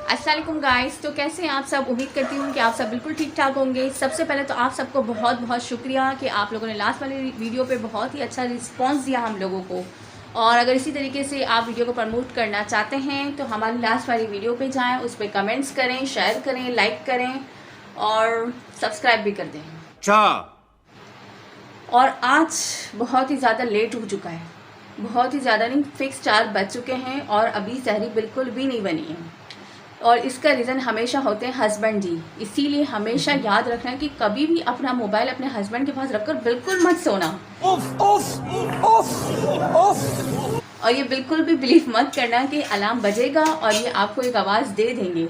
अस्सलाम वालेकुम गाइस। तो कैसे हैं आप सब? उम्मीद करती हूँ कि आप सब बिल्कुल ठीक ठाक होंगे। सबसे पहले तो आप सबको बहुत बहुत शुक्रिया कि आप लोगों ने लास्ट वाली वीडियो पे बहुत ही अच्छा रिस्पांस दिया हम लोगों को। और अगर इसी तरीके से आप वीडियो को प्रमोट करना चाहते हैं तो हमारी लास्ट वाली वीडियो पे जाएं, उस पर कमेंट्स करें, शेयर करें, लाइक करें और सब्सक्राइब भी कर दें। और आज बहुत ही ज़्यादा लेट हो चुका है, बहुत ही ज़्यादा नहीं, फिक्स 4 बज चुके हैं और अभी सहरी बिल्कुल भी नहीं बनी है। और इसका रीज़न हमेशा होते हैं हस्बैंड जी। इसीलिए हमेशा याद रखना कि कभी भी अपना मोबाइल अपने हस्बैंड के पास रखकर बिल्कुल मत सोना। और ये बिल्कुल भी बिलीव मत करना कि अलार्म बजेगा और ये आपको एक आवाज़ दे देंगे।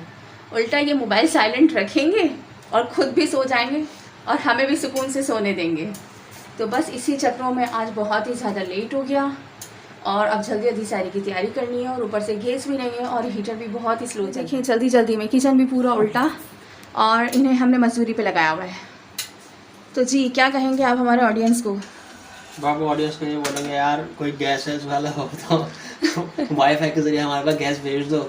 उल्टा ये मोबाइल साइलेंट रखेंगे और ख़ुद भी सो जाएंगे और हमें भी सुकून से सोने देंगे। तो बस इसी चक्रों में आज बहुत ही ज़्यादा लेट हो गया और अब जल्दी जल्दी सारी की तैयारी करनी है। और ऊपर से गैस भी नहीं है और हीटर भी बहुत ही स्लो। देखिए जल्दी जल्दी में किचन भी पूरा उल्टा और इन्हें हमने मजदूरी पे लगाया हुआ है। तो जी क्या कहेंगे आप हमारे ऑडियंस को? बाबू ऑडियंस को ये बोलेंगे यार कोई गैस वाला हो तो वाईफाई के जरिए हमारे पास गैस भेज दो।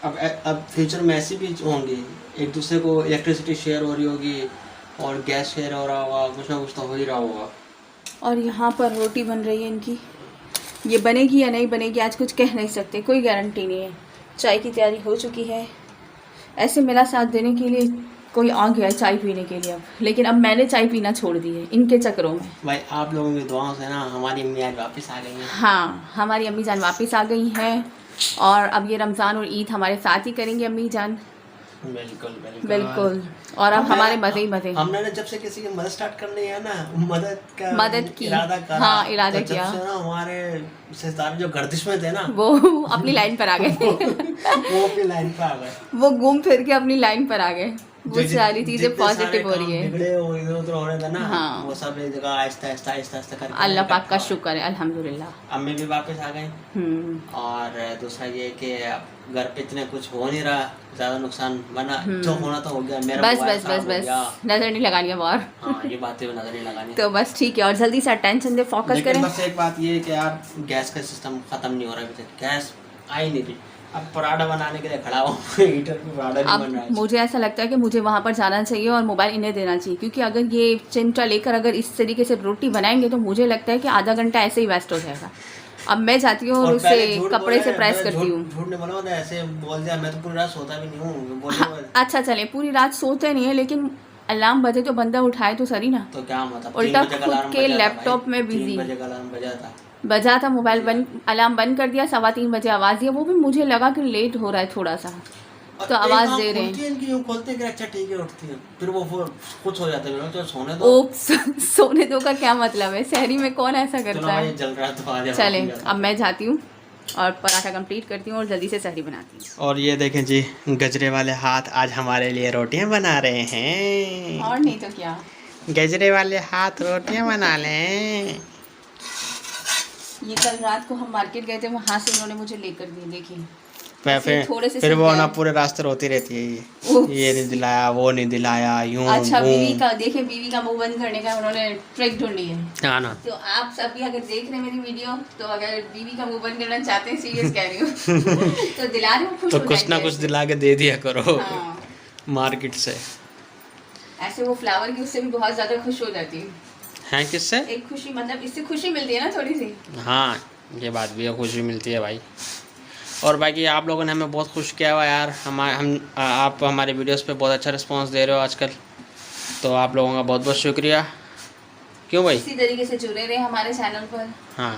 अब फ्यूचर में ऐसी भी होंगी, एक दूसरे को इलेक्ट्रिसिटी शेयर हो रही होगी और गैस शेयर हो रहा होगा, कुछ ना कुछ तो हो ही रहा होगा। और यहाँ पर रोटी बन रही है इनकी, ये बनेगी या नहीं बनेगी आज कुछ कह नहीं सकते, कोई गारंटी नहीं है। चाय की तैयारी हो चुकी है। ऐसे मेरा साथ देने के लिए कोई आ गया है चाय पीने के लिए अब, लेकिन अब मैंने चाय पीना छोड़ दी है इनके चक्करों में। भाई आप लोगों की दुआओं से ना हमारी अम्मी आज वापस आ गई हैं। हाँ, हमारी अम्मी जान वापस आ गई हैं और अब ये रमज़ान और ईद हमारे साथ ही करेंगे अम्मी जान। बिल्कुल बिल्कुल बिल्कुल। और अब हमारे मज़े ही मज़े। हमने ना जब से किसी की मदद स्टार्ट करनी है ना, मदद की इरादा करा। हाँ इरादा तो किया। जब से ना हमारे रिश्तेदार जो गर्दिश में थे ना वो अपनी लाइन पर आ गए वो अपनी लाइन पे आ गए। वो घूम फिर के अपनी लाइन पर आ गए। वो सारी चीज़ें पॉजिटिव हो रही है। बिगड़े और इधर उधर हो रहे थे ना, हाँ। वो सब एक जगह आहिस्ता आहिस्ता आहिस्ता आहिस्ता करके अल्लाह पाक का शुक्र है, अल्हम्दुलिल्लाह। अम्मी भी वापस आ गई। और दूसरा ये कि अब घर पे इतने कुछ हो नहीं रहा, ज्यादा नुकसान बना जो होना तो हो गया। मेरा बस बस बस बस नजर नहीं लगानी अब और। हाँ ये बातें नजर नहीं लगानी। तो बस ठीक है और जल्दी से टेंशन दे फोकस करें। बस एक बात ये है कि यार गैस का सिस्टम खत्म नहीं हो रहा है, गैस आई नहीं रही। अब पराठा बनाने के लिए खड़ा हो हीटर पे पराठा नहीं बन रहा है। मुझे ऐसा लगता है कि मुझे वहाँ पर जाना चाहिए और मोबाइल इन्हें देना चाहिए, क्योंकि अगर ये चिमटा लेकर अगर इस तरीके से रोटी बनाएंगे तो मुझे लगता है कि आधा घंटा ऐसे ही वेस्ट हो जाएगा। अब मैं जाती हूँ और उसे कपड़े से प्रेस करती हूँ। झूठ नहीं बोला, ऐसे बोल दिया, मैं तो पूरी रात सोता भी नहीं हूँ। अच्छा चले पूरी रात सोते नहीं है, लेकिन अलार्म बजे तो बंदा उठाए तो सही ना। तो क्या मतलब उल्टा खुद के लैपटॉप में बिजी बजा था, मोबाइल बंद, अलार्म बंद कर दिया, 3:15 बजे आवाज़ दिया। वो भी मुझे लगा कि लेट हो रहा है थोड़ा सा तो आवाज़ दे रहे हैं। खोलते हैं अच्छा ठीक है, उठती है फिर वो कुछ हो जाता है तो सोने दो। सोने दो का क्या मतलब है? शहरी में कौन ऐसा करता है? जल रहा तो आ जाओ। चले अब मैं जाती हूँ और पराठा कंप्लीट करती हूँ और जल्दी से सहरी बनाती हूँ। और ये देखें जी, गजरे वाले हाथ आज हमारे लिए रोटियां बना रहे हैं। और नहीं तो क्या, गजरे वाले हाथ रोटियां बना लें। ये कल रात को हम मार्केट गए थे, वहाँ से इन्होंने मुझे लेकर दिए। देखिए फिर वो ना पूरे रास्ते रोती रहती है ये नहीं दिलाया, वो नहीं दिलाया, यूं। अच्छा बीवी का देखिए, बीवी का मुंह बंद करने का उन्होंने ट्रिक ढूंढी है। हाँ ना। तो आप सब भी अगर देख रहे हैं मेरी वीडियो, तो अगर बीवी का मुंह बंद करना चाहते हैं, सीरियस कह रही हूँ तो दिला रही हूँ, तो कुछ ना कुछ दिला के दे दिया करो। हाँ। मार्केट से ऐसे वो फ्लावर की उससे भी बहुत ज्यादा खुश हो जाती है। किससे? एक खुशी, मतलब इससे खुशी मिलती है ना थोड़ी सी। हाँ ये बात भी है, खुशी मिलती है भाई। और बाकी आप लोगों ने हमें बहुत खुश किया हुआ यार। आप हमारे वीडियोस पे बहुत अच्छा रिस्पांस दे रहे हो आजकल, तो आप लोगों का बहुत बहुत शुक्रिया। क्यों भाई? इसी तरीके से जुड़े रहे हमारे चैनल पर। हाँ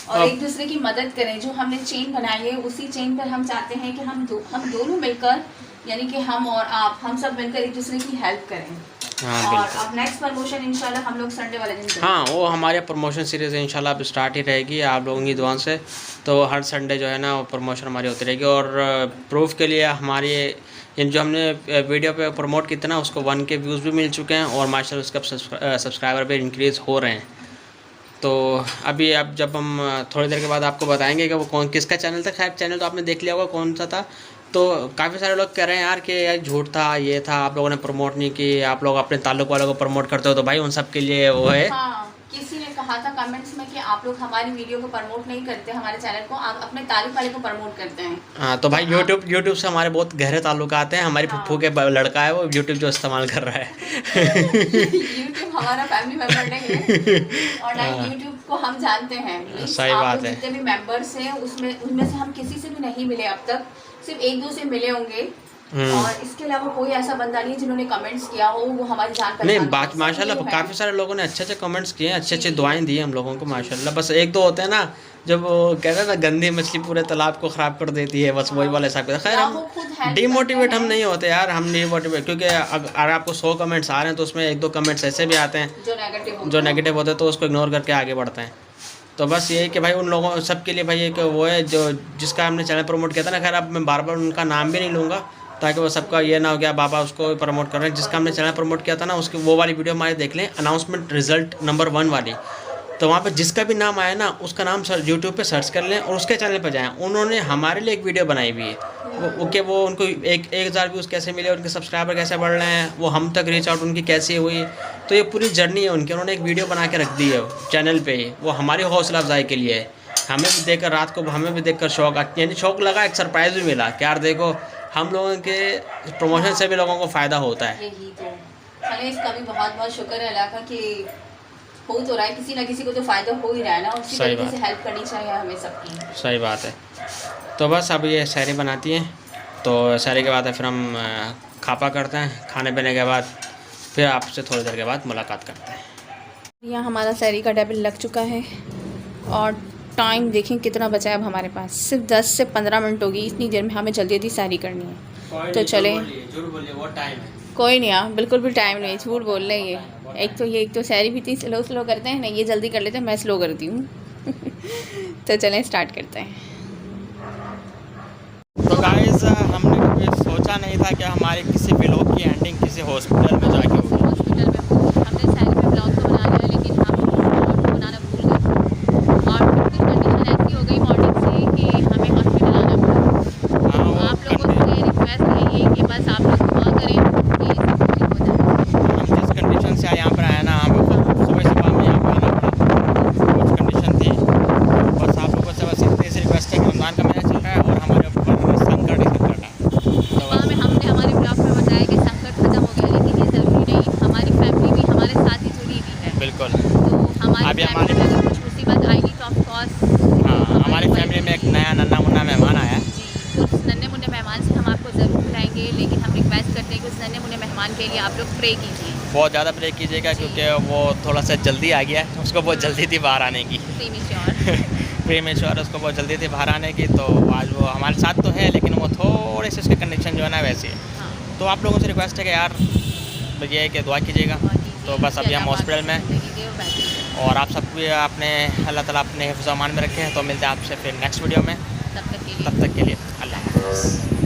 और एक दूसरे की मदद करें। जो हमने चेन बनाई है उसी चेन पर हम चाहते हैं कि हम दोनों मिलकर, यानी कि हम और आप, हम सब मिलकर एक दूसरे की हेल्प करें। हाँ और अब नेक्स्ट प्रमोशन इंशाल्लाह हम लोग संडे वाले दिन करेंगे। हाँ वो हमारे प्रमोशन सीरीज़ इंशाल्लाह अब स्टार्ट ही रहेगी आप लोगों की दुआ से। तो हर संडे जो है ना वो प्रमोशन हमारी होती रहेगी। और प्रूफ के लिए हमारी जो हमने वीडियो पे प्रमोट किया ना, उसको 1 के व्यूज़ भी मिल चुके हैं और माशाल्लाह उसका सब्सक्राइबर भी इंक्रीज़ हो रहे हैं। तो अभी अब जब हम थोड़ी देर के बाद आपको बताएंगे कि वो किसका चैनल था। खैर चैनल तो आपने देख लिया होगा कौन सा था। तो काफ़ी सारे लोग कह रहे हैं यार कि यार झूठ था, ये था, आप लोगों ने प्रमोट नहीं की, आप लोग अपने ताल्लुक वालों को प्रमोट करते हो। तो भाई उन सब के लिए वो है। हाँ, किसी ने कहा था कमेंट्स में कि आप लोग हमारी वीडियो को प्रमोट नहीं करते, हमारे चैनल को, आप अपने तारीफ वाले को प्रमोट करते हैं। हाँ तो भाई यूट्यूब से हमारे बहुत गहरे ताल्लुकात हैं। हमारी फुफ्फू के लड़का है वो यूट्यूब जो इस्तेमाल कर रहा है। यूट्यूब हमारा फैमिली मेंबर नहीं है और ना यूट्यूब को हम जानते हैं। सही बात है। जितने भी मेंबर्स हैं उनमें से हम किसी से भी नहीं मिले अब तक, सिर्फ एक दो से मिले होंगे और इसके अलावा कोई ऐसा बंदा नहीं जिन्होंने कमेंट्स किया हो वो हमारी जान पहचान। नहीं बात माशाल्लाह काफ़ी सारे लोगों ने अच्छे कमेंट्स किए हैं, अच्छे दुआएं दी हैं हम लोगों को माशाल्लाह। बस एक दो होते हैं ना जब वो कहते हैं ना गंदी मछली पूरे तालाब को ख़राब कर देती है, बस वही वाले हिसाब से। खैर हम डीमोटिवेट हम नहीं होते यार, हम डीमोटिवेट क्योंकि अगर आपको 100 कमेंट्स आ रहे हैं तो उसमें एक दो कमेंट्स ऐसे भी आते हैं जो नेगेटिव होते हैं, तो उसको इग्नोर करके आगे बढ़ते हैं। तो बस ये कि भाई उन लोगों सबके लिए भाई एक वो है जो जिसका हमने चैनल प्रमोट किया था ना। खैर अब मैं बार बार उनका नाम भी नहीं लूँगा ताकि वो सबका ये ना हो गया बाबा उसको प्रमोट कर रहे हैं। जिसका हमने चैनल प्रमोट किया था ना उसकी वो वाली वीडियो हमारे देख लें, अनाउंसमेंट रिजल्ट नंबर 1 वाली। तो वहाँ पे जिसका भी नाम आया ना उसका नाम यूट्यूब पे सर्च कर लें और उसके चैनल पे जाएं। उन्होंने हमारे लिए एक वीडियो बनाई हुई है वो उनको 1,000 व्यूज़ कैसे मिले, उनके सब्सक्राइबर कैसे बढ़ रहे हैं, वो हम तक रीच आउट उनकी कैसी हुई। तो ये पूरी जर्नी है उनकी, उन्होंने एक वीडियो बना के रख दी है चैनल पे ही। वो हमारी हौसला अफजाई के लिए है। हमें भी देखकर रात को हमें भी देखकर शौक लगा, एक सरप्राइज़ भी मिला कि यार देखो हम लोगों के प्रमोशन से भी लोगों को फ़ायदा होता है। यही तो चलिए, इसका भी बहुत बहुत शुक्र है अल्लाह का कि हो तो रहा है, किसी ना किसी को तो फ़ायदा हो ही रहा है ना। उसी तरीके से हेल्प करनी चाहिए हमें सबकी। सही बात है। तो बस अब ये सहरी बनाती हैं, तो सहरी के बाद फिर हम खापा करते हैं। खाने पीने के बाद फिर आपसे थोड़ी देर के बाद मुलाकात करते हैं। यहाँ हमारा सहरी का टेबल लग चुका है और टाइम देखें कितना बचा है अब हमारे पास, सिर्फ 10 से 15 मिनट होगी। इतनी देर में हमें जल्दी जल्दी सहरी करनी है। तो चले, वो टाइम है कोई नहीं यार, बिल्कुल भी टाइम नहीं, झूठ बोल रहे ये। एक तो सहरी भी इतनी स्लो करते हैं ना, ये जल्दी कर लेते हैं, मैं स्लो करती हूँ। तो चलें स्टार्ट करते हैं। तो गाइस हमने कभी सोचा नहीं था कि हमारे किसी व्लॉग की एंडिंग किसी हॉस्पिटल में जाके होगी। हॉस्पिटल में हमने सहरी में ब्लॉग तो बना लिया लेकिन हम बनाना भूल गए और कंडीशन ऐसी हो गई मॉर्निंग से कि हमें हॉस्पिटल आना पड़ा। हाँ, आप लोगों से रिक्वेस्ट यही है कि बस आप लोग दुआ करें कि सब ठीक हो जाए। हम जिस कंडीशन से यहाँ पर आए ना, हमें सुबह में यहाँ पर आना पड़ा, कुछ कंडीशन थी। बस आप लोगों से बस इतनी सी रिक्वेस्ट है कि रमज़ान का महीना चल रहा है और हमारे ऊपर संकट ही संकट है। सुबह में हमने हमारे ब्लॉग में बताया कि संकट खत्म हो गया, लेकिन ये ज़रूरी नहीं, हमारी फैमिली भी हमारे साथ ही जुड़ी हुई है। बिल्कुल। तो हमारी फैमिली में अगर कुछ मुसीबत आएगी तो ऑफ कोर्स हाँ, हमारी फैमिली में एक नया नन्ना मुन्ना मेहमान आया है। जी, उस नन्हे मुन्ने मेहमान से हम आपको ज़रूर बुलाएंगे, लेकिन हम रिक्वेस्ट करते हैं कि उस नन्हे मुन्ने मेहमान के लिए आप लोग प्रे कीजिए, बहुत ज़्यादा प्रे कीजिएगा क्योंकि वो थोड़ा सा जल्दी आ गया है, उसको बहुत जल्दी थी बाहर आने की। प्रीमेच्योर उसको बहुत जल्दी थी बाहर आने की। तो आज वो हमारे साथ तो है लेकिन वो थोड़े से उसके कंडीशन जो है ना वैसे है। हाँ। तो आप लोगों से रिक्वेस्ट है कि यार ये है कि दुआ कीजिएगा। तो बस अभी हम हॉस्पिटल में और आप सब भी आपने अल्लाह ताला अपने हिफ्ज़-ओ-अमान में रखे हैं। तो मिलते हैं आपसे फिर नेक्स्ट वीडियो में, तब तक के लिए अल्लाह हाफ़िज़।